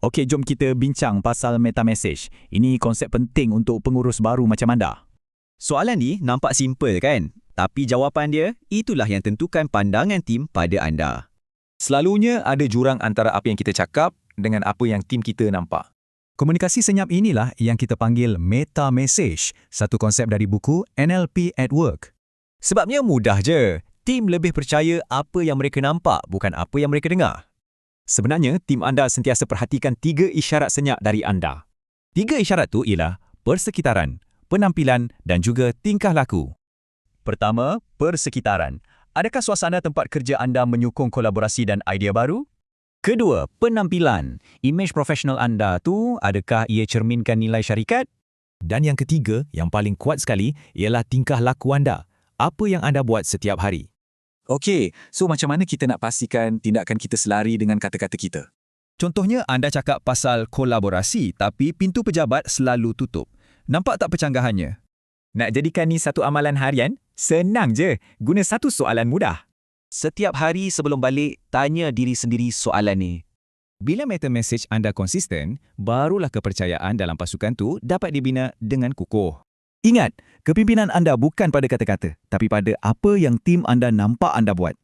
Okey, jom kita bincang pasal meta message. Ini konsep penting untuk pengurus baru macam anda. Soalan ni nampak simple kan? Tapi jawapan dia, itulah yang tentukan pandangan tim pada anda. Selalunya ada jurang antara apa yang kita cakap dengan apa yang tim kita nampak. Komunikasi senyap inilah yang kita panggil meta message, satu konsep dari buku NLP at Work. Sebabnya mudah je. Tim lebih percaya apa yang mereka nampak, bukan apa yang mereka dengar. Sebenarnya, tim anda sentiasa perhatikan 3 isyarat senyap dari anda. 3 isyarat tu ialah persekitaran, penampilan dan juga tingkah laku. Pertama, persekitaran. Adakah suasana tempat kerja anda menyokong kolaborasi dan idea baru? Kedua, penampilan. Imej profesional anda tu, adakah ia cerminkan nilai syarikat? Dan yang ketiga, yang paling kuat sekali, ialah tingkah laku anda. Apa yang anda buat setiap hari. Okey, so macam mana kita nak pastikan tindakan kita selari dengan kata-kata kita? Contohnya, anda cakap pasal kolaborasi tapi pintu pejabat selalu tutup. Nampak tak percanggahannya? Nak jadikan ni satu amalan harian? Senang je. Guna satu soalan mudah. Setiap hari sebelum balik, tanya diri sendiri soalan ni. Bila meta message anda konsisten, barulah kepercayaan dalam pasukan tu dapat dibina dengan kukuh. Ingat, kepimpinan anda bukan pada kata-kata, tapi pada apa yang tim anda nampak anda buat.